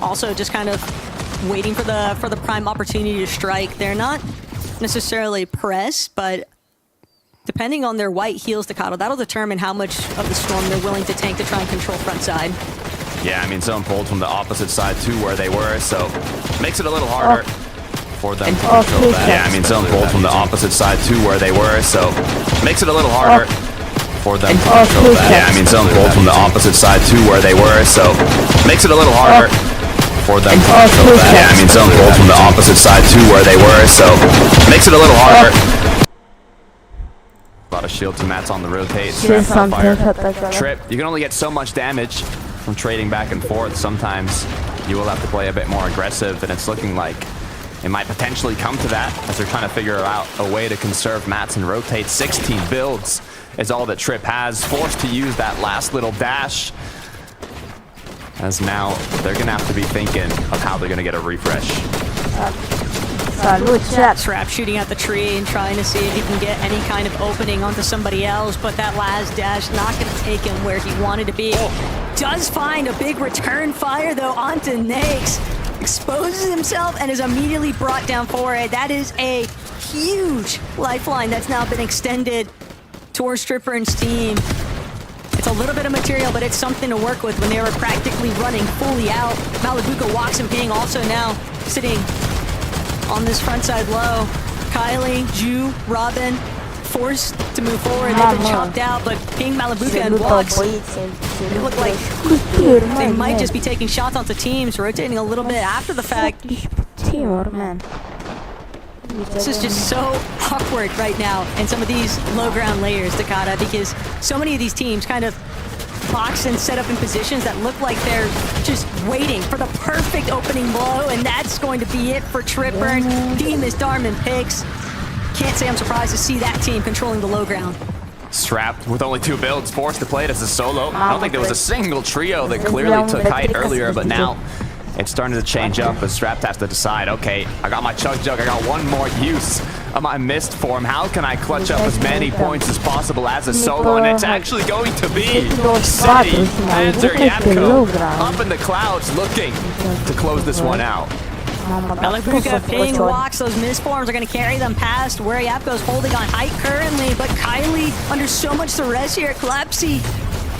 also just kind of waiting for the prime opportunity to strike. They're not necessarily pressed, but depending on their white heal staccato, that'll determine how much of the storm they're willing to tank to try and control front side. Yeah, I mean, zone pulled from the opposite side to where they were, so makes it a little harder for them to control that. Yeah, I mean, zone pulled from the opposite side to where they were, so makes it a little harder for them to control that. Yeah, I mean, zone pulled from the opposite side to where they were, so makes it a little harder for them to control that. Yeah, I mean, zone pulled from the opposite side to where they were, so makes it a little harder. A lot of shield to mats on the rotate. Trip. You can only get so much damage from trading back and forth. Sometimes you will have to play a bit more aggressive, and it's looking like it might potentially come to that as they're trying to figure out a way to conserve mats and rotate. 16 builds is all that Trip has. Forced to use that last little dash, as now they're gonna have to be thinking of how they're gonna get a refresh. Trap shooting at the tree and trying to see if he can get any kind of opening onto somebody else, but that last dash not going to take him where he wanted to be. Does find a big return fire though onto Nakes. Exposes himself and is immediately brought down for it. That is a huge lifeline that's now been extended towards Stripper and Steam. It's a little bit of material, but it's something to work with when they were practically running fully out. Malabuka walks and Ping also now sitting on this front side low. Kylie, Ju, Robin, forced to move forward. They've been chopped out, but Ping, Malabuka, and Walks, they look like they might just be taking shots onto teams, rotating a little bit after the fact. This is just so awkward right now in some of these low ground layers, Takada, because so many of these teams kind of box and set up in positions that look like they're just waiting for the perfect opening blow, and that's going to be it for Tripper. Demas, Darman picks. Can't say I'm surprised to see that team controlling the low ground. Strapped with only 2 builds, forced to play it as a solo. I don't think there was a single trio that clearly took height earlier, but now it's starting to change up as Strapped has to decide, okay, I got my Chug Jug, I got one more use of my mist form. How can I clutch up as many points as possible as a solo? And it's actually going to be City, Panzer, Yapko up in the clouds looking to close this one out. Malabuka, Ping, Walks, those misforms are going to carry them past where Yapko's holding on height currently, but Kylie under so much duress here. Collapsy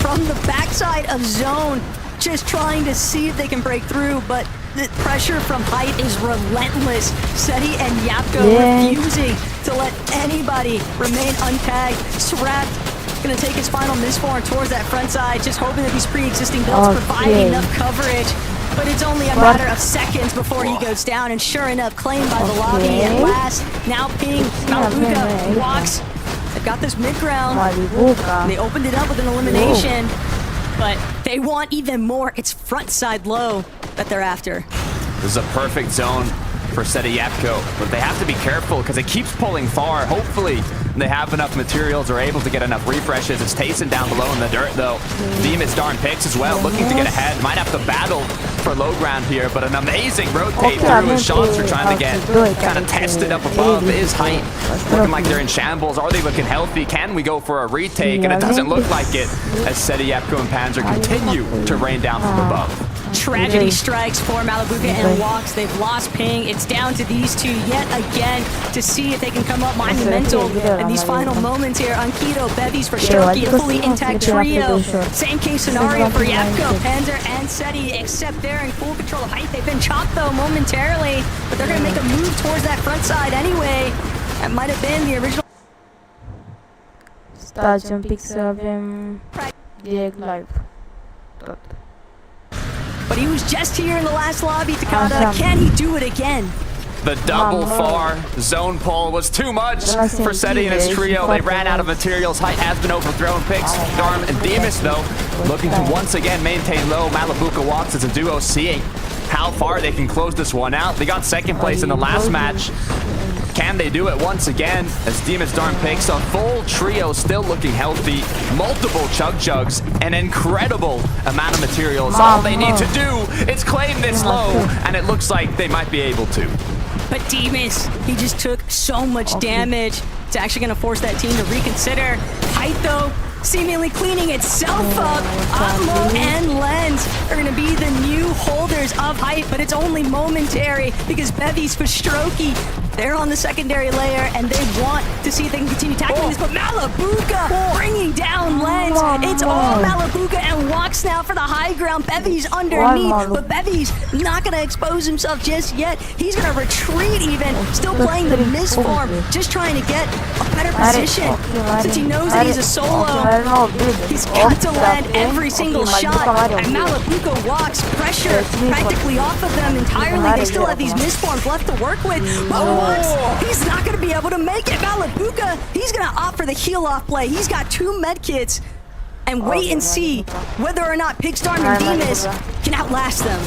from the backside of zone, just trying to see if they can break through, but the pressure from height is relentless. Seti and Yapko refusing to let anybody remain untagged. Strapped gonna take his final misform towards that front side, just hoping that these pre-existing builds provide enough coverage. But it's only a matter of seconds before he goes down, and sure enough, claimed by the lobby at last. Now Ping, Malabuka, Walks. They've got this mid-ground. They opened it up with an elimination, but they want even more. It's front side low that they're after. This is a perfect zone for Seti Yapko, but they have to be careful because it keeps pulling far. Hopefully they have enough materials or able to get enough refreshes. It's Tayson down below in the dirt though. Demas darn picks as well, looking to get ahead. Might have to battle for low ground here, but an amazing rotate through his shots are trying to get kind of tested up above his height. Looking like they're in shambles. Are they looking healthy? Can we go for a retake? And it doesn't look like it as Seti Yapko and Panzer continue to rain down from above. Tragedy strikes for Malabuka and Walks. They've lost Ping. It's down to these two yet again to see if they can come up monumental in these final moments here. Unketo, Bevies for Shoki, a fully intact trio. Same case scenario for Yapko, Panzer, and Seti, except they're in full control of height. They've been chopped though momentarily, but they're going to make a move towards that front side anyway. That might have been the original. Stadium Pixel Direct Live. But he was just here in the last lobby, Takada. Can he do it again? The double far zone pull was too much for Seti and his trio. They ran out of materials. Height has been overthrown. Picks, Darm, and Demas, though, looking to once again maintain low. Malabuka Walks as a duo, seeing how far they can close this one out. They got second place in the last match. Can they do it once again? As Demas Darn picks a full trio, still looking healthy. Multiple Chug Jugs, an incredible amount of materials. All they need to do is claim this low, and it looks like they might be able to. But Demas, he just took so much damage. It's actually going to force that team to reconsider. Height, though, seemingly cleaning itself up. Acum and Lens are going to be the new holders of height, but it's only momentary because Bevy's for Strokey. They're on the secondary layer, and they want to see if they can continue tackling this, but Malabuka bringing down Lens. It's all Malabuka and Walks now for the high ground. Bevy's underneath, but Bevy's not going to expose himself just yet. He's going to retreat even, still playing the misform, just trying to get a better position. Since he knows that he's a solo, he's got to land every single shot, and Malabuka Walks pressure practically off of them entirely. They still have these misforms left to work with, but he's not going to be able to make it. Malabuka, he's going to opt for the heal-off play. He's got 2 medkits, and wait and see whether or not Pigstorm and Demas can outlast them.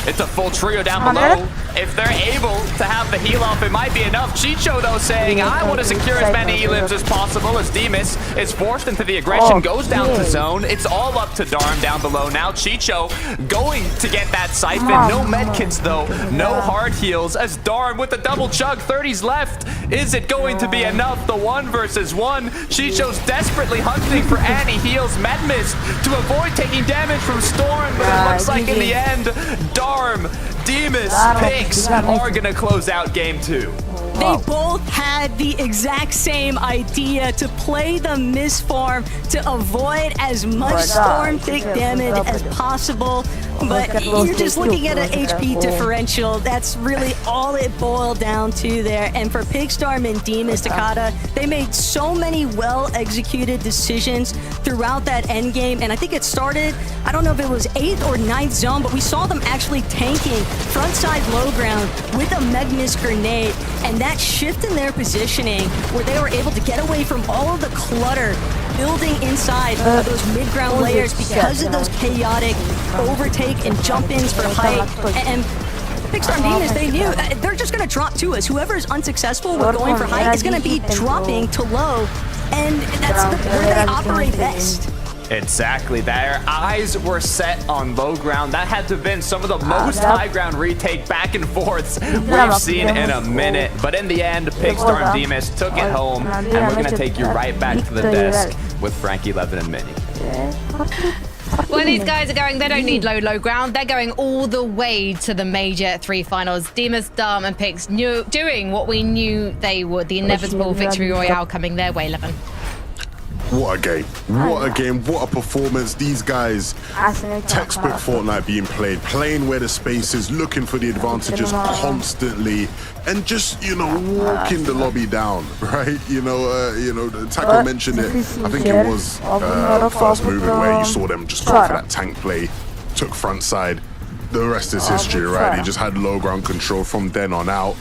It's a full trio down below. If they're able to have the heal off, it might be enough. Chicho, though, saying, I want to secure as many elims as possible as Demas is forced into the aggression, goes down to zone. It's all up to Darm down below. Now Chicho going to get that siphon. No medkits, though. No hard heals as Darm with the double chug. 30's left. Is it going to be enough? The 1 versus 1. Chicho's desperately hunting for anti-heals. Medmist to avoid taking damage from Storm, but it looks like in the end, Darm, Demas, Pigs are gonna close out game 2. They both had the exact same idea, to play the misform to avoid as much storm tick damage as possible. But you're just looking at an HP differential. That's really all it boiled down to there. And for Pigstorm and Demas, Takata, they made so many well-executed decisions throughout that end game. And I think it started, I don't know if it was 8th or 9th zone, but we saw them actually tanking frontside low ground with a Magnus grenade. And that shift in their positioning, where they were able to get away from all of the clutter building inside of those mid-ground layers because of those chaotic overtake and jump-ins for height. And Pigstorm Demas, they knew they're just going to drop to us. Whoever is unsuccessful with going for height is going to be dropping to low, and that's where they operate best. Exactly. Their eyes were set on low ground. That had to have been some of the most high ground retake back and forths we've seen in a minute. But in the end, Pigstorm Demas took it home, and we're going to take you right back to the desk with Frankie, Levin, and Minnie. Well, these guys are going, they don't need low ground. They're going all the way to the Major 3 finals. Demas, Darm, and Pigs doing what we knew they would. The inevitable victory royale coming their way, Levin. What a game. What a game. What a performance. These guys, textbook Fortnite being played, playing where the space is, looking for the advantages constantly, and just, you know, walking the lobby down, right? Taco mentioned it. I think it was first movement where you saw them just go for that tank play, took front side. The rest is history, right? They just had low ground control from then on out.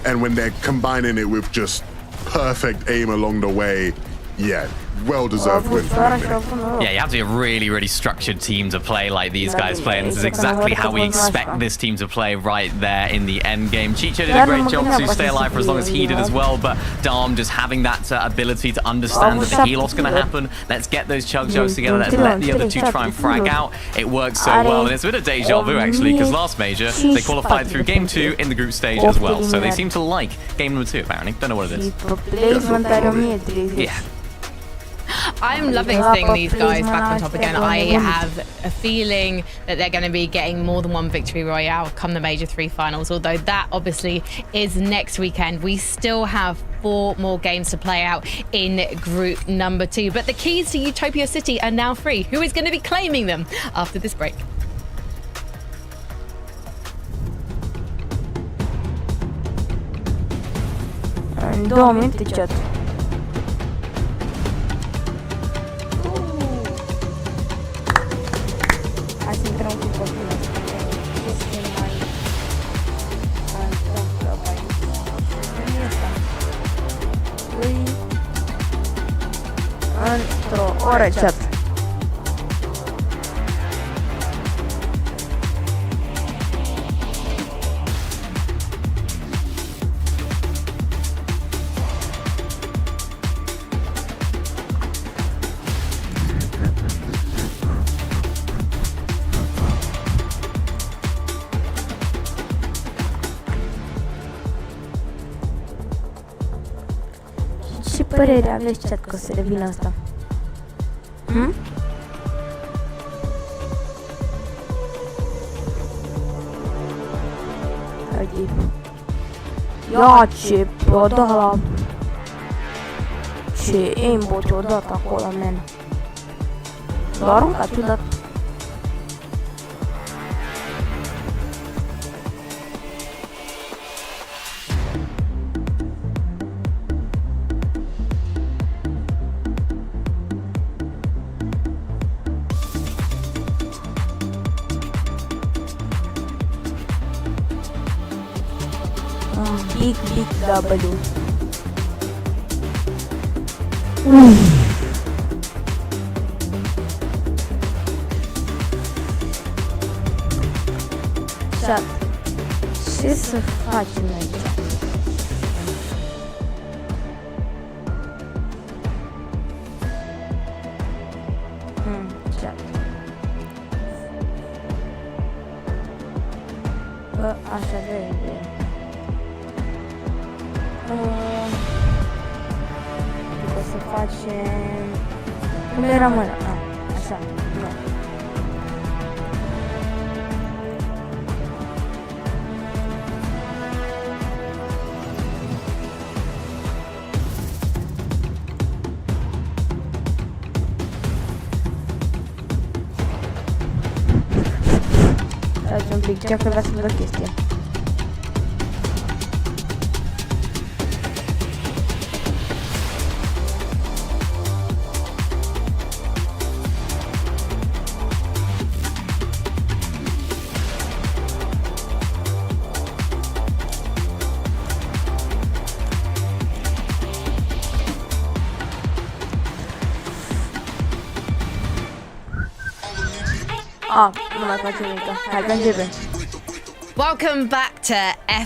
And when they're combining it with just perfect aim along the way, yeah, well-deserved win for them. Yeah, you have to be a really, really structured team to play like these guys play, and this is exactly how we expect this team to play right there in the end game. Chicho did a great job to stay alive for as long as he did as well, but Darm just having that ability to understand that the heal-off's going to happen. Let's get those chug jugs together. Let's let the other 2 try and frag out. It works so well, and it's a bit of deja vu, actually, because last Major, they qualified through Game 2 in the group stage as well, so they seem to like Game number 2, apparently. Don't know what it is. Yeah. I'm loving seeing these guys back on top again. I have a feeling that they're going to be getting more than 1 victory royale come the Major 3 finals, although that obviously is next weekend. We still have 4 more games to play out in group number 2, but the keys to Utopia City are now free. Who is going to be claiming them after this break? În 2 minute chat. Hai să intrăm cu copilul. Este mai întâmplă aici. Nu este. Într-o oră chat. Ce părere aveți, chat, că o să revin asta? Ia ce pe-o da la... Ce aimbot o dat acolo, man. L-a aruncat ciudat. Big W. Chat. Ce să facem aici? Chat. Bă, așa de idee. O să facem... Cum era mâna? Așa, nu. Stați un pic, Chiar vrea să văd o chestie. Nu mai facem nimic. Hai, că începem. Welcome back to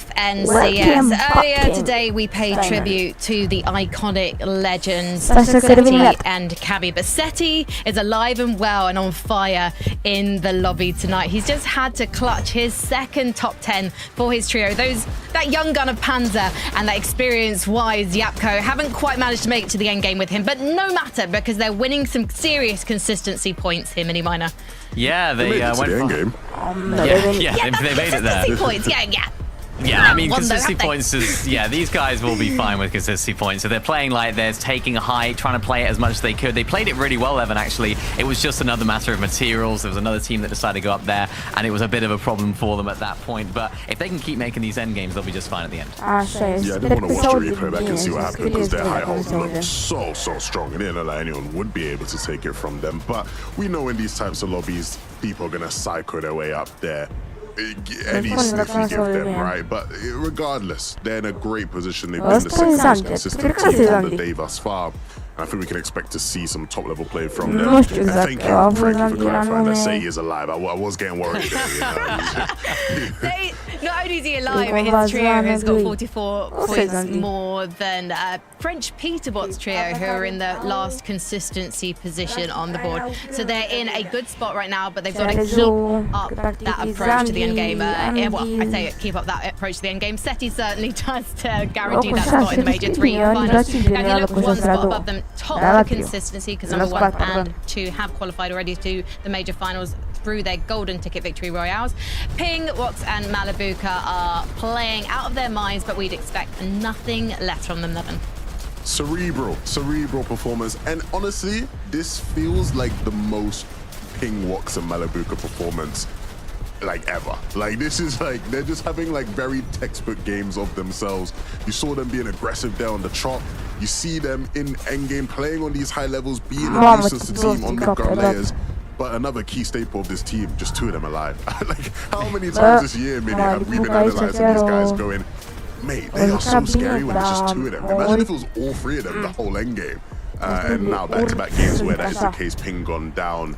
FNCS. Welcome Earlier back. today we paid tribute to the iconic legends Stai să Seti termin. and Cabby. But Seti is alive and well and on fire in the lobby tonight. He's just had to clutch his second top 10 for his trio. That young gun of Panzer and that experience-wise Yapko haven't quite managed to make it to the end game with him, but no matter because they're winning some serious consistency points here, Mini Miner. Yeah, they made it to went the for... end game. They made it there. Consistency points, yeah. Yeah, I mean, One though, consistency have they? points is... Yeah, these guys will be fine with consistency points. So they're playing like this, taking a height, trying to play it as much as they could. They played it really well, Evan, actually. It was just another matter of materials. There was another team that decided to go up there, and it was a bit of a problem for them at that point. But if they can keep making these end games, they'll be just fine at the end. Așa este. Yeah, I did want to watch the replay back and see what happened because their high hold looked so strong. And didn't look like anyone would be able to take it from them. But we know in these types of lobbies, people are going to psycho their way up there. Any sniff you give them, right? But regardless, they're in a great position. They've been the second most consistent team on the day thus far. I think we can expect to see some top-level play from them. And thank you, Frankie, for clarifying that Say is alive. I was getting worried there, you know. Not only is he alive, but his trio has got 44 points more than French Peterbot's trio, who are in the last consistency position on the board. So they're in a good spot right now, but they've got to keep up that approach to the end game. Well, I say keep up that approach to the end game. Seti certainly does to guarantee that spot in the Major 3 finals. Now, if you look one spot above them, top for consistency, because number 1 and 2 have qualified already to the Major finals through their golden ticket victory royales. Ping, Wox and Malabuka are playing out of their minds, but we'd expect nothing less from them, Levin. Cerebral performance. And honestly, this feels like the most Ping, Wox and Malabuka performance like ever. Like this is like they're just having like very textbook games of themselves. You saw them being aggressive there on the chop. You see them in endgame playing on these high levels, being a nuisance to team on mid-ground layers. But another key staple of this team, just 2 of them alive. Like how many times this year, Mini, have we been analyzing these guys going, mate, they are so scary when it's just 2 of them. Imagine if it was all 3 of them the whole endgame. And now back-to-back games where that is the case, Ping gone down.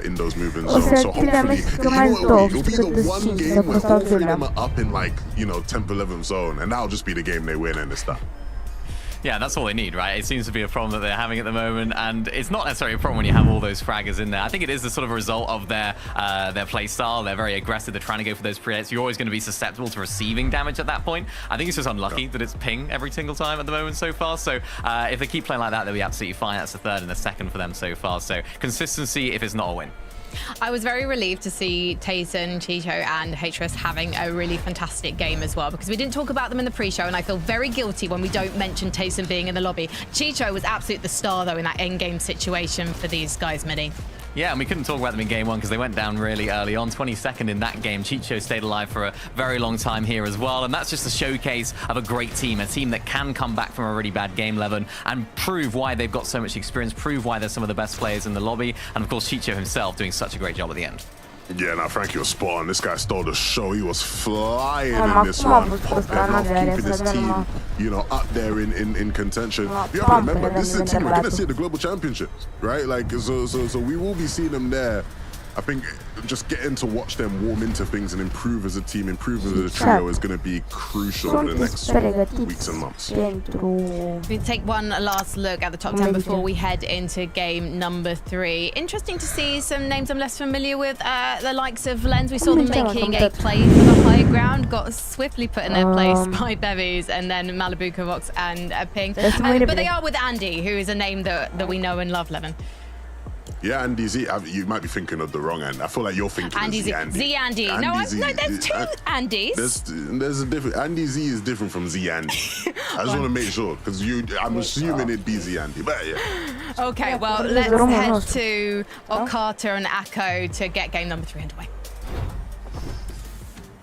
In those movement zones, so hopefully it'll be the one game where all 3 of them are up in like, you know, 10th, 11th zone, and that'll just be the game they win and it's done. Yeah, that's all they need, right? It seems to be a problem that they're having at the moment, and it's not necessarily a problem when you have all those fraggers in there. I think it is the sort of result of their play style. They're very aggressive. They're trying to go for those pre-hits. You're always going to be susceptible to receiving damage at that point. I think it's just unlucky that it's ping every single time at the moment so far. So if they keep playing like that, they'll be absolutely fine. That's the third and the second for them so far. So consistency if it's not a win. I was very relieved to see Tayson, Chicho, and HRS having a really fantastic game as well, because we didn't talk about them in the pre-show, and I feel very guilty when we don't mention Tayson being in the lobby. Chicho was absolutely the star, though, in that end-game situation for these guys, Midi. Yeah, and we couldn't talk about them in game one because they went down really early on. 22nd in that game. Chicho stayed alive for a very long time here as well. And that's just a showcase of a great team, a team that can come back from a really bad game, Levin, and prove why they've got so much experience, prove why they're some of the best players in the lobby. And of course, Chicho himself doing such a great job at the end. Yeah, now Frankie was spot on. This guy stole the show. He was flying in this one, popping off, keeping his team, you know, up there in contention. You have to remember, this is a team we're gonna see at the Global Championships, right? Like, so we will be seeing them there. I think just getting to watch them warm into things and improve as a team, improve as a trio is going to be crucial for the next weeks and months. We take one last look at the top 10 before we head into game number 3. Interesting to see some names I'm less familiar with. The likes of Lens, we saw them making a play for the high ground, got swiftly put in their place by Bevies, and then Malibu, Vox, and Ping. But they are with Andy, who is a name that we know and love, Levin. Yeah, Andy Z. You might be thinking of the wrong end. I feel like you're thinking Andy of Z. Andy. Z Andy. No, there's two Andys. There's a different. Andy Z is different from Z Andy. I just want to make sure because I'm assuming it'd be Z Andy, but yeah. Okay, well let's head to Okata and Akko to get game number 3 underway.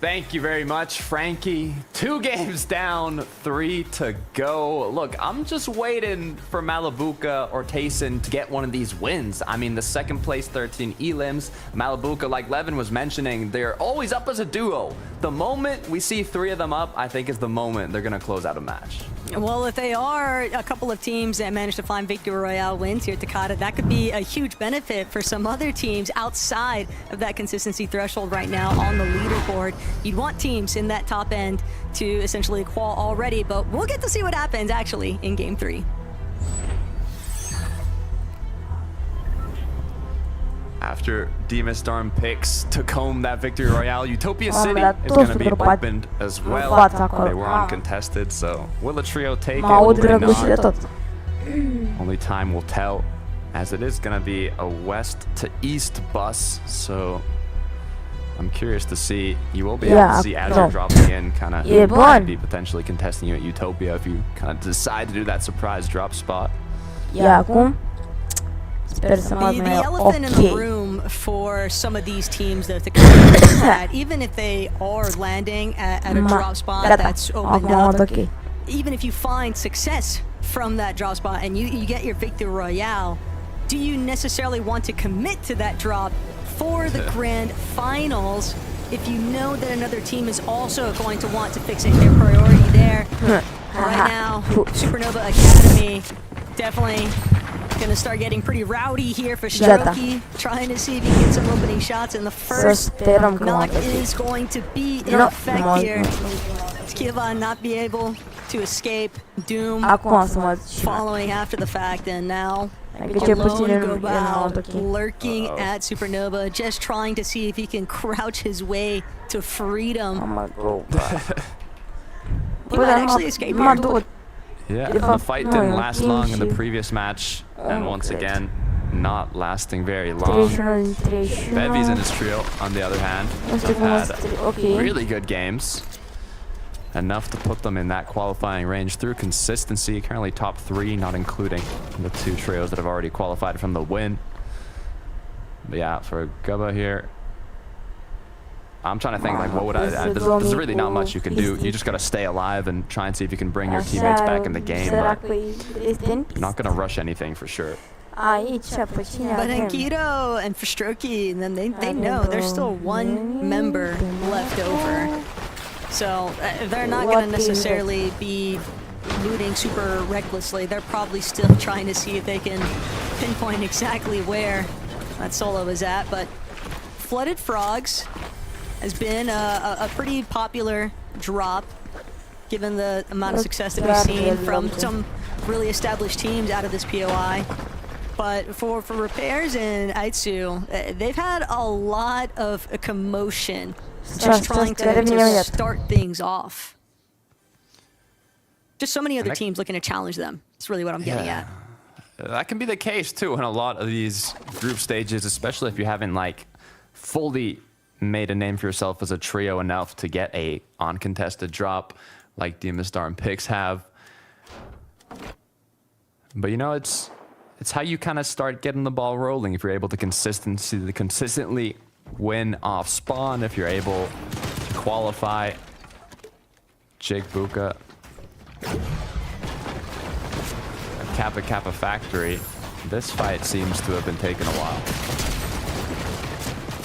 Thank you very much, Frankie. 2 games down, 3 to go. Look, I'm just waiting for Malibuca or Tayson to get one of these wins. I mean, the second place 13 elims, Malibuca, like Levin was mentioning, they're always up as a duo. The moment we see 3 of them up, I think is the moment they're gonna close out a match. Well, if they are a couple of teams that manage to find Victory Royale wins here at Takata, that could be a huge benefit for some other teams outside of that consistency threshold right now on the leaderboard. You'd want teams in that top end to essentially qual already, but we'll get to see what happens actually in game 3. After Demas Storm picks took home that Victory Royale, Utopia City is going to be opened as well. They were uncontested, so will the trio take it? Will they not? Only time will tell, as it is going to be a west to east bus, so I'm curious to see. You will be able to see Azure dropping in, kind of maybe potentially contesting you at Utopia if you kind of decide to do that surprise drop spot. Acum. The elephant in the room for some of these teams that that even if they are landing at a drop spot that's opened up, even if you find success from that drop spot and you get your Victory Royale, do you necessarily want to commit to that drop for the grand finals if you know that another team is also going to want to fix it their priority there? Right now, Supernova Academy definitely gonna start getting pretty rowdy here for Shiroki, trying to see if he can get some opening shots, and the first knock is going to be in effect here. Kiva not be able to escape Doom following after the fact, and now Alone Gobal lurking at Supernova, just trying to see if he can crouch his way to freedom. He might actually escape here. Yeah, the fight didn't last long in the previous match, and once again, not lasting very long. Bevies and his trio, on the other hand, have had really good games. Enough to put them in that qualifying range through consistency. Currently top 3, not including the 2 trios that have already qualified from the win. But yeah, for Gubba here, I'm trying to think, like, what would I add? There's really not much you can do. You just got to stay alive and try and see if you can bring your teammates back in the game. But you're not going to rush anything for sure. But Enkido and Frostroki, and then they know there's still 1 member left over. So they're not going to necessarily be looting super recklessly. They're probably still trying to see if they can pinpoint exactly where that solo is at. But Flooded Frogs has been a pretty popular drop, given the amount of success that we've seen from some really established teams out of this POI. But for Repairs and Aitsu, they've had a lot of commotion just trying to start things off. Just so many other teams looking to challenge them. That's really what I'm getting at. That can be the case too in a lot of these group stages, especially if you haven't like fully made a name for yourself as a trio enough to get a uncontested drop like Demastar and Pix have. But you know, it's how you kind of start getting the ball rolling. If you're able to consistently win off spawn, if you're able to qualify. Jake Buka. Kappa Factory. This fight seems to have been taking a while.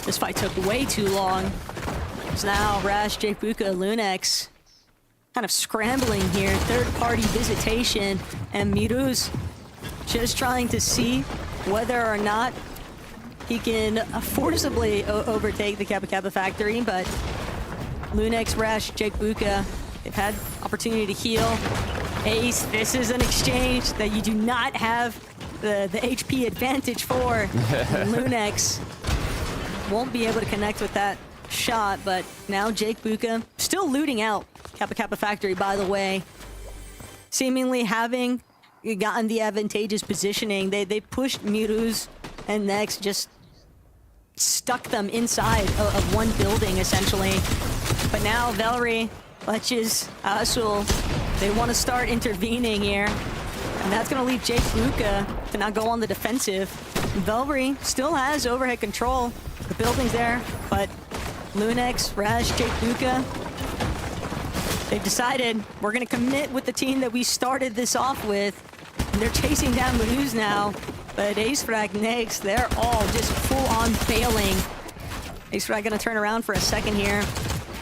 This fight took way too long. So now Rash, Jake Buka, Lunex kind of scrambling here. Third-party visitation, and Miru's just trying to see whether or not he can forcibly overtake the Kappa Factory, but Lunex, Rash, Jake Buka, they've had opportunity to heal. Ace, this is an exchange that you do not have the HP advantage for. Lunex won't be able to connect with that shot, but now Jake Buka still looting out Kappa Factory, by the way. Seemingly having gotten the advantageous positioning. They pushed Miruz and Nex, just stuck them inside of one building, essentially. But now Valerie, Leches, Azul, they want to start intervening here. And that's going to leave Jake Buka to now go on the defensive. Valerie still has overhead control. The building's there, but Lunex, Rash, Jake Buka, they've decided we're going to commit with the team that we started this off with. And they're chasing down Miruz now. But Ace Frag, Nex, they're all just full-on bailing. Ace Frag going to turn around for a second here.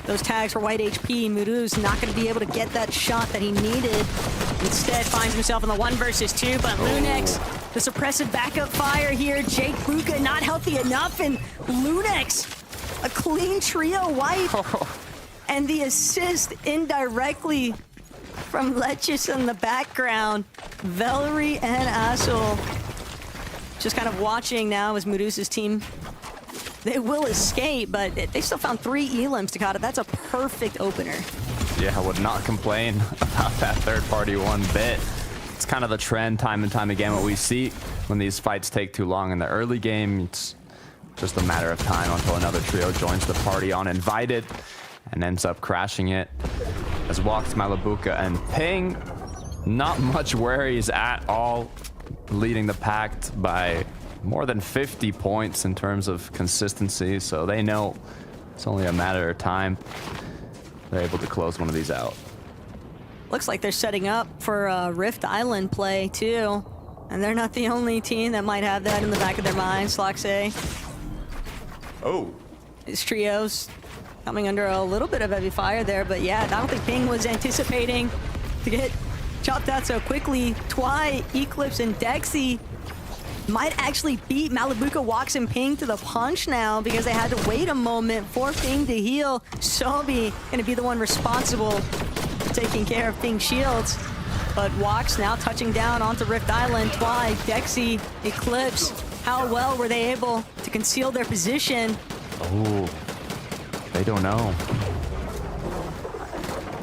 Those tags for white HP. Miruz not going to be able to get that shot that he needed. Instead, finds himself in the 1 versus 2. But Lunex, the suppressive backup fire here. Jake Buka not healthy enough. And Lunex, a clean trio wipe. And the assist indirectly from Leches in the background. Valerie and Azul just kind of watching now as Miruz's team, they will escape, but they still found 3 elims, Takata. That's a perfect opener. Yeah, I would not complain about that third party one bit. It's kind of the trend time and time again what we see when these fights take too long in the early game. It's just a matter of time until another trio joins the party uninvited and ends up crashing it. As walks Malabuka and Ping, not much worries at all, leading the pact by more than 50 points in terms of consistency, so they know it's only a matter of time. They're able to close one of these out. Looks like they're setting up for Rift Island play too, and they're not the only team that might have that in the back of their minds. Sloxay. Oh. His trios coming under a little bit of heavy fire there, but yeah, I don't think Ping was anticipating to get chopped out so quickly. Twy, Eclipse, and Dexy might actually beat Malabuka, Walks, and Ping to the punch now because they had to wait a moment for Ping to heal. Sobi gonna be the one responsible for taking care of Ping's shields. But Walks now touching down onto Rift Island. Twy, Dexy, Eclipse, how well were they able to conceal their position? Oh, they don't know.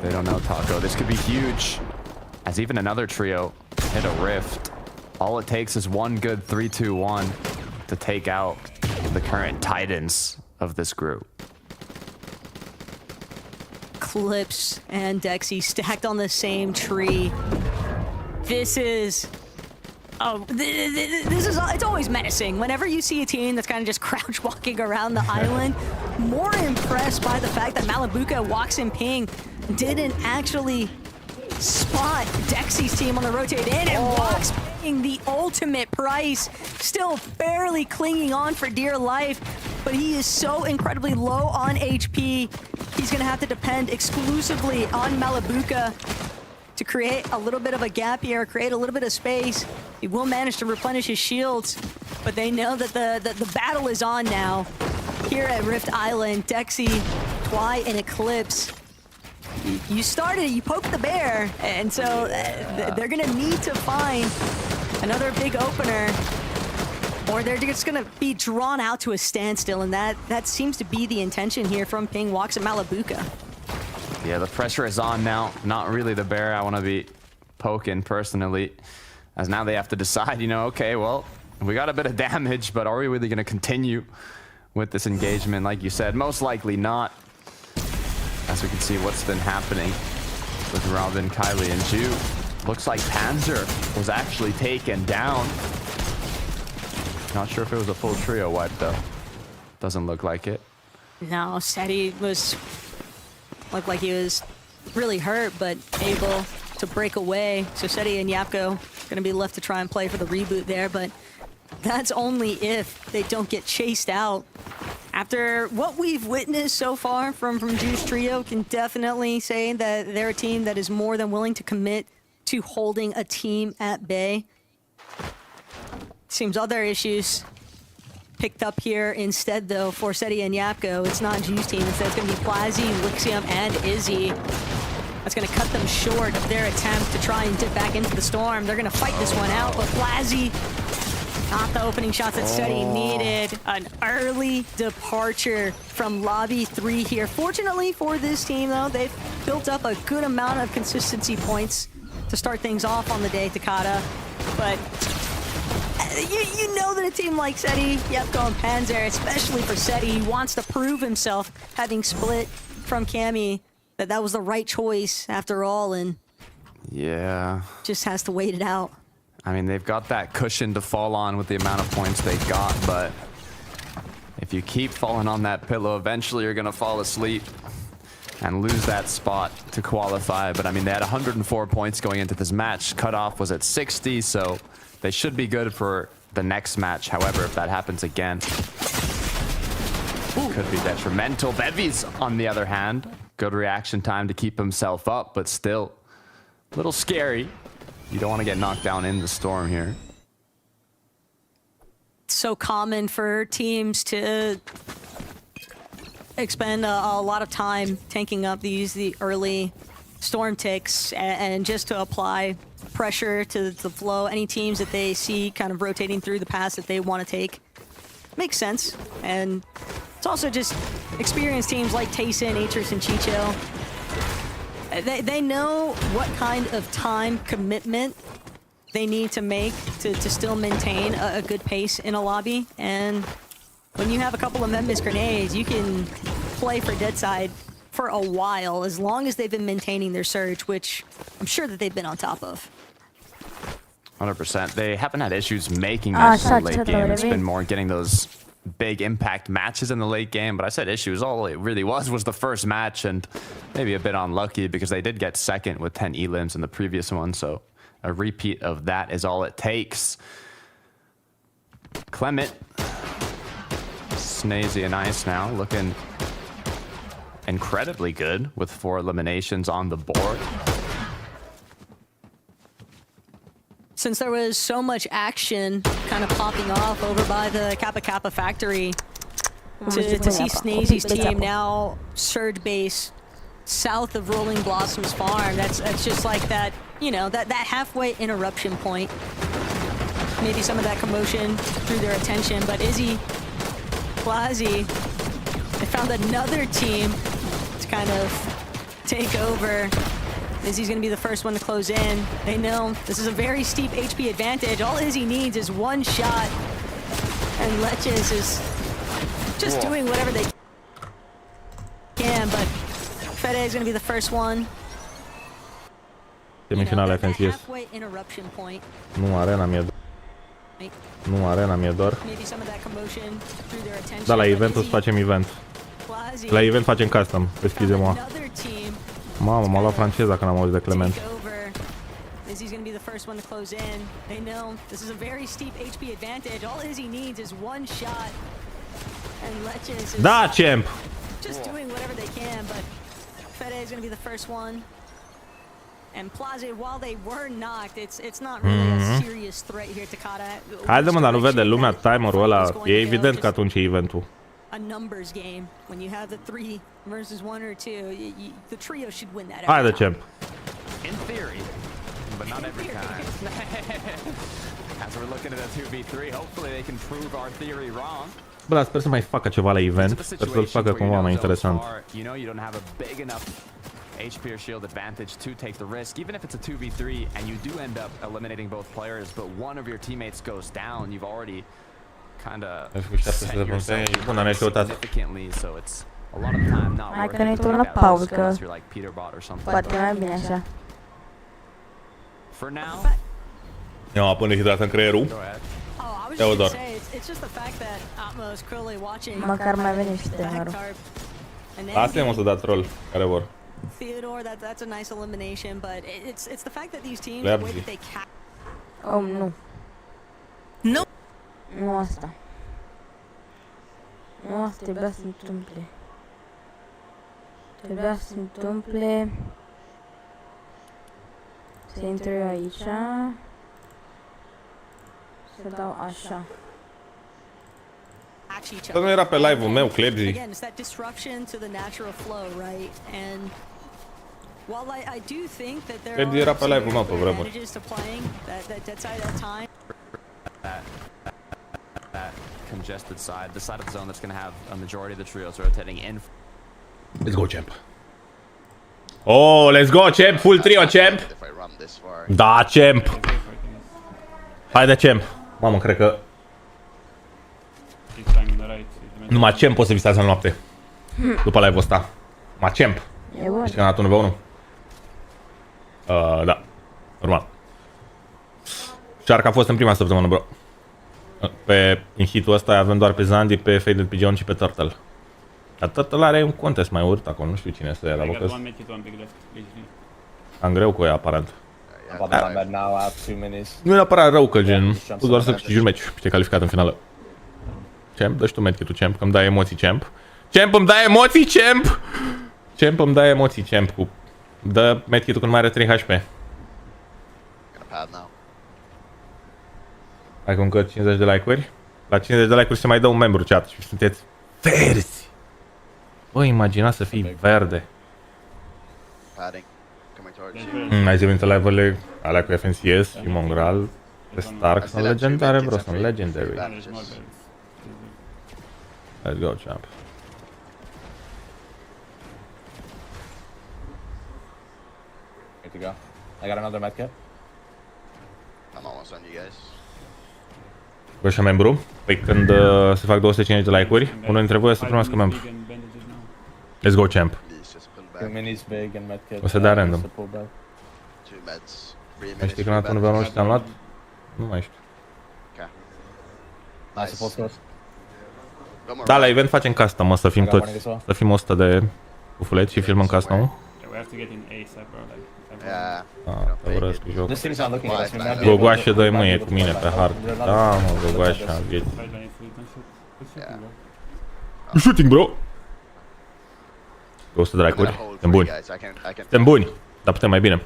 They don't know, Taco. This could be huge. As even another trio hit a rift. All it takes is one good 3-2-1 to take out the current titans of this group. Eclipse and Dexy stacked on the same tree. This is... Oh, this is... It's always menacing. Whenever you see a team that's kind of just crouch walking around the island, more impressed by the fact that Malabuka, Walks, and Ping didn't actually spot Dexy's team on the rotate in, and Walks paying the ultimate price, still barely clinging on for dear life, but he is so incredibly low on HP. He's gonna have to depend exclusively on Malabuka to create a little bit of a gap here, create a little bit of space. He will manage to replenish his shields, but they know that the battle is on now. Here at Rift Island, Dexy, Twy, and Eclipse you started, you poked the bear, and so they're gonna need to find another big opener, or they're just gonna be drawn out to a standstill, and that seems to be the intention here from Ping Walks and Malabuka. Yeah, the pressure is on now. Not really the bear I want to be poking personally, as now they have to decide, you know, okay, well, we got a bit of damage, but are we really going to continue with this engagement? Like you said, most likely not. As we can see what's been happening with Robin, Kylie, and Ju. Looks like Panzer was actually taken down. Not sure if it was a full trio wipe, though. Doesn't look like it. No, Seti looked like he was really hurt, but able to break away. So Seti and Yapko going to be left to try and play for the reboot there, but that's only if they don't get chased out. After what we've witnessed so far from Ju's trio, can definitely say that they're a team that is more than willing to commit to holding a team at bay. Seems other issues picked up here instead, though, for Seti and Yapko. It's not Ju's team. Instead, it's going to be Plazzy, Lixium, and Izzy. That's going to cut them short of their attempt to try and dip back into the storm. They're going to fight this one out, but Plazzy, not the opening shots that Seti needed. An early departure from Lobby 3 here. Fortunately for this team, though, they've built up a good amount of consistency points to start things off on the day, Takada. But you know that a team like Seti, Yapko, and Panzer, especially for Seti, he wants to prove himself, having split from Cammy, that was the right choice after all, and yeah, just has to wait it out. I mean, they've got that cushion to fall on with the amount of points they got, but if you keep falling on that pillow, eventually you're going to fall asleep and lose that spot to qualify. But I mean, they had 104 points going into this match. Cutoff was at 60, so they should be good for the next match. However, if that happens again, could be detrimental. Bevies, on the other hand, good reaction time to keep himself up, but still a little scary. You don't want to get knocked down in the storm here. It's so common for teams to expend a lot of time tanking up the early storm ticks and just to apply pressure to the flow. Any teams that they see kind of rotating through the pass that they want to take makes sense. And it's also just experienced teams like Tayson, Atris, and Chicho. They know what kind of time commitment they need to make to still maintain a good pace in a lobby. And when you have a couple of Memphis grenades, you can play for Deadside for a while, as long as they've been maintaining their surge, which I'm sure that they've been on top of. 100%. They haven't had issues making that in the late game. It's been more getting those big impact matches in the late game, but I said issues. All it really was the first match, and maybe a bit unlucky because they did get second with 10 elims in the previous one, so a repeat of that is all it takes. Clement, Snazy and Ice now looking incredibly good with 4 eliminations on the board. Since there was so much action kind of popping off over by the Kappa Kappa factory, to see Snazy's team now surge base south of Rolling Blossoms Farm, that's just like that, you know, that halfway interruption point. Maybe some of that commotion drew their attention, but Izzy, Plazzy, they found another team to kind of take over. Izzy's going to be the first one to close in. They know this is a very steep HP advantage. All Izzy needs is one shot, and Leches is just doing whatever they can, but Fede is going to be the first one. Semifinale când ies. Nu, arena mi-e dor. Nu, arena mi-e dor. Da, la event o să facem event. La event facem custom, deschide-mă. Mamă, m-a luat franceza când am auzit de Clement. Izzy's going to be the first one to close in. They know this is a very steep HP advantage. All Izzy needs is one shot. And Leches is Da, champ! just doing whatever they can, but Fede is going to be the first one. And Plaza, while they were knocked, it's not really a serious threat here, Takada. Haide mă, dar nu vede lumea timerul ăla. E evident că atunci e eventul. A numbers game when you have the 3 versus 1 or 2, the trio should win that. Haide, every time. champ. In theory, but not every time. As we're looking at a 2v3, hopefully they can prove our theory wrong. Bă, dar sper să mai facă ceva la event. Sper să-l facă cumva mai interesant. You know you don't have a big enough HP or shield advantage to take the risk, even if it's a 2v3 and you do end up eliminating both players, but one of your teammates goes down, you've already kind of set yourself significantly, so it's a lot of time not Hai worth că ne it uităm la pauză, că unless you're like Peterbot or something. poate mai bine așa. For now, Eu apă nehidrat în creierul. go ahead. Oh, I was just Theodore. gonna say, it's just the fact that Atmo is clearly watching. Măcar mai veni și back tânărul. tarp. And then Lasă-i mă să dați rol, care vor. Theodore, that's a nice elimination, but it's the fact that these teams, Le-a the way that zis. they cap. Nu. No. Nu asta. Nu asta trebuia să se întâmple. Trebuia să se întâmple. Să intru eu aici. Să dau așa. Dar nu era pe live-ul meu, Clebzy. Again, it's that disruption to the natural flow, right? And while I do think that there Clebzy are era pe some live-ul meu pe vremuri. advantages to playing that side of that time. That congested side, the side of the zone that's going to have a majority of the trios rotating in. Let's go, champ. Oh, let's go, champ. Full trio, champ. If I run this far. Da, champ. Haide, champ. Mamă, cred că numai champ poate să visează în noapte. După live-ul ăsta. Ma champ. E bun. Ești candidatul 1v1? Da. Normal. Chiar a fost în prima săptămână, bro. In hit-ul ăsta avem doar pe Zandy, pe Faded Pigeon și pe Turtle. Dar Turtle are un contest mai urât acolo, nu știu cine să ia, dar bă, am greu cu ea, aparent. Nu e neapărat rău, că gen, tu doar să câștigi un meci și te-ai calificat în finală. Champ, dă-și tu medkit-ul, champ, că îmi dai emoții, champ. Champ, îmi dai emoții, champ! Champ, îmi dai emoții, champ, cu... Dă medkit-ul când mai are 3 HP. Gonna pad now. Hai cu încă 50 de like-uri. La 50 de like-uri se mai dă un membru chat și sunteți verzi. Bă, imagina să fii verde. Padding. Coming towards you. Mai zi minte live-urile alea cu FNCS și Mongral. Pe Stark sunt legendare, bro, sunt legendary. Let's go, champ. Good to go. I got another medkit. I'm almost on you guys. Vă și membru. Păi când se fac 250 de like-uri, unul dintre voi o să primească membru. Let's go, champ. Please just pull Two back. minis big and medkit. O să dea random. to pull back. 2 meds. 3 Mai minutes. știi când atunci nu și te-am luat? Nu mai știu. Okay. Nice support cross. Go more Da, la right. event facem custom, mă, să fim toți. Să fim 100 de cufuleți și filmăm custom. Yeah. Te urăsc cu joc. This team's not looking at us. We might be Gogoașe able 2 to- mâine cu mine pe hard. Da, mă, Gogoașe, vieți. Shooting, bro! 200 de I'm like-uri. gonna hold Suntem for you buni. guys. I can. Suntem buni, dar putem mai bine.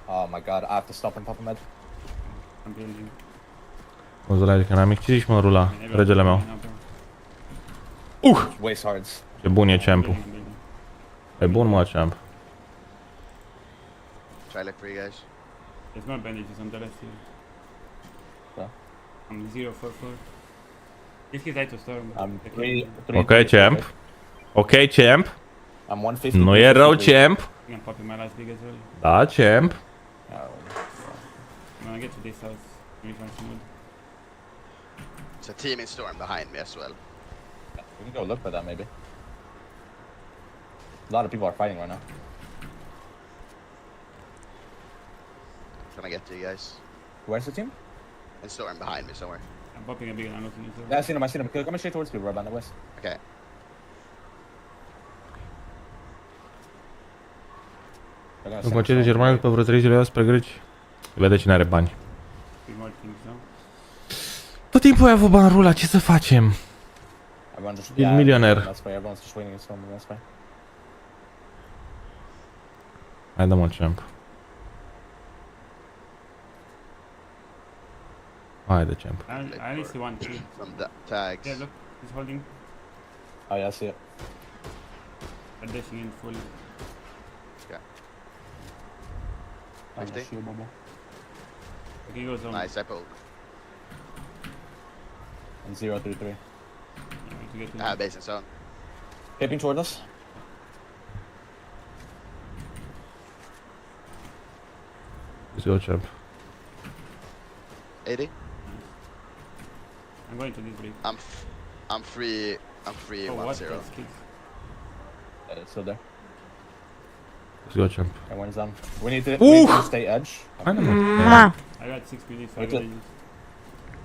Oh my god, I have to stop and pop a med. Măzulea de canamic, ce zici, mă, Rula? Regele meu. Waste hards. Ce bun e champ-ul. E bun, mă, champ. Try look for you guys. There's more bandages on the left here. Yeah. I'm 044. If he's right to storm. I'm I Ok, champ. Ok, champ. I'm 150. Nu e rău, champ. can pop in my last big as well. Da, champ. When I get to this house, we find some wood. There's a team in storm behind me as well. We can go look for that maybe. A lot of people are fighting right now. Gonna get to you guys. Where's the team? In storm behind me somewhere. I'm popping a big and I'm looking into Yeah, I seen him. I seen him. Coming straight towards people, right on the west. Okay. They're gonna În send concediu us all. germanic pe vreo 3 zile spre greci. Vede cine are bani. three more things now. Tot timpul ai avut bani, Rula, ce să facem? Everyone just Il milionaire. That's why everyone's just waiting in storm. That's why. Hai, dă-mă, champ. Haide, champ. I only see one too. From the tags. Yeah, look, he's holding. Oh yeah, I see it. I'm dashing in fully. Okay. I'm Fifty. gonna shoot Bobo. Okay, go zone. Nice, I pulled. And 0-3-3. Yeah, we need to get to I have base in zone. Caping towards us. Let's go, champ. 80. I'm going to this break. I'm free. I'm free. Oh, 1-0. what? That's kids. Yeah, it's still there. Let's go, champ. And one's done. We need to stay edge. I don't know. Mwah. I got 6 minutes. Wait 5 till- minutes.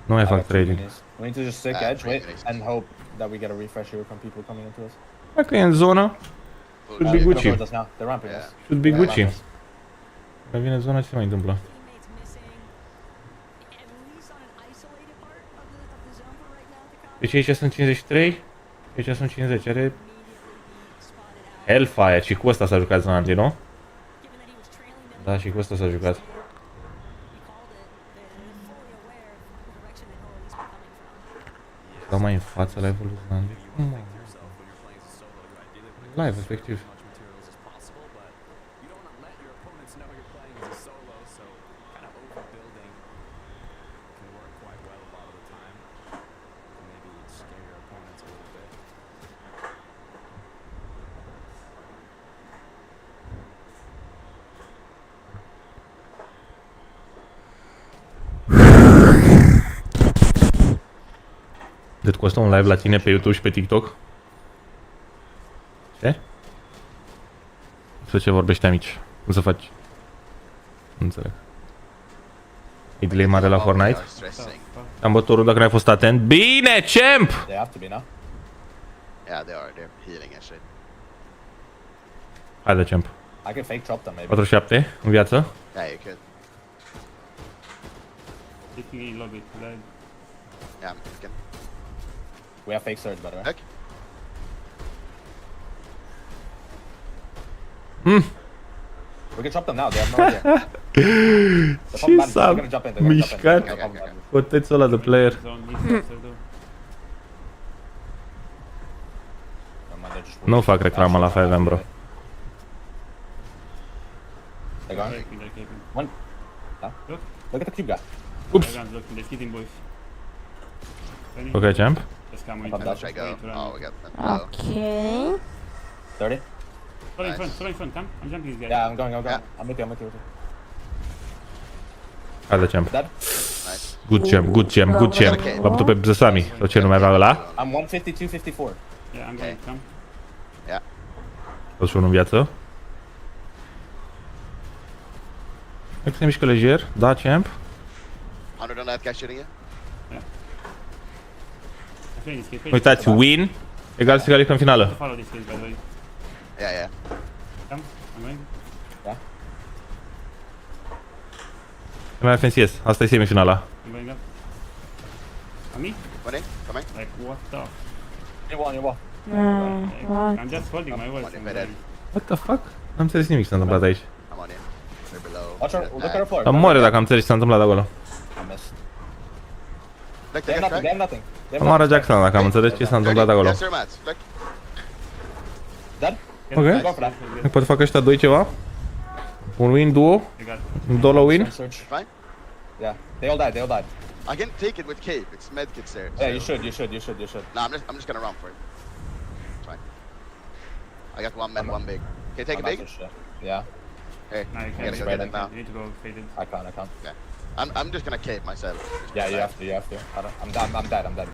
Nu mai I fac got 2 trading. minis. We need to just stick edge, wait, and hope that we get a refresh here from people coming into us. Dacă e în zonă, should be They're Gucci. towards us now. They're ramping Yeah. us. Should be They're Gucci. ramping us. Dacă vine zona, ce se mai întâmplă? Teammates missing. At least on an isolated part of the zone for right now. The Deci aici sunt 53, aici sunt 50. Are immediately be spotted out. Hellfire și cu ăsta s-a jucat Zandy, nu? Given that he was trailing them, Da, și cu ăsta s-a jucat. he called it. They're fully aware of the direction that he'll at least be coming from. Da mai în față live-ul lui Zandy. Live, efectiv. Cât costă un live la tine pe YouTube și pe TikTok? Ce? Despre ce vorbești amici? Cum să faci? Nu înțeleg. E delay mare la Fortnite? Are stressing. Am bătut o dacă n-ai fost atent. Bine, champ! They have to be now. Yeah, they are. They're healing and shit. Haide, champ. I can fake chop them maybe. 47 în viață. Yeah, you could. Taking in lobby. Dead. Yeah, you can. We have fake surge, by the way. Okay. We can chop them now. They have no idea. The problem is they're gonna jump in. They're gonna jump in. Mișcat. No problem, man. Puteți ăla de player. Zone needs to though. Never mind, they're just Nu fac reclamă la 5M, bro. They're gone. Caping, they're caping. One. No. Look at the cube guy. Everyone's looking. They're hitting boys. 20. Ok, champ. Just come Up with. that. Let's try go. Oh, we got them. Okay. 30. Follow in front. Follow in front. Come. I'm jumping this guy. Yeah, I'm going. Yeah. I'm with you. Haide, champ. Dead. Nice. Good champ, good champ, good champ. L-am bătut pe Zesami. Sau ce nume avea ăla? I'm 152, 54. Yeah, I'm going. Come. Tot și unul în viață. Dacă se mișcă lejer. Da, champ. 100 on that guy shooting you. I'm playing this kid. Uitați, win. Egal se califică în finală. Follow this kid, by the way. Yeah, yeah. Come. I'm going. E mai ofensiez. Asta e semifinala. I'm going up. On me? Running. Coming. Like, what the? You won. What? I'm just holding my words. One embedded. What the fuck? N-am înțeles nimic ce s-a întâmplat aici. I'm on you. They're below. Watch our, look at our floor. Dar moare dacă am înțeles ce s-a întâmplat acolo. I missed. Look, They they have got nothing. They track. have nothing. They have Moare nothing. Jackson dacă am înțeles ce s-a întâmplat acolo. Yes, sir, Mats. Look. Dead? Ok. Go for that. Ne pot fac ăștia doi ceva? Un win, duo? You got Un dolo win? Search. Fine. Yeah. They all died. I can take it with cape. It's med kits there. Yeah, so- you should. No, I'm just gonna run for it. It's fine. I got one med, one big. Can you take I'm a big? not so sure. Yeah. Hey, Now you I can't. gotta go spread get it. it now. You need to go faded. I can't. I'm just gonna cape myself. Yeah, you have to. I'm dead.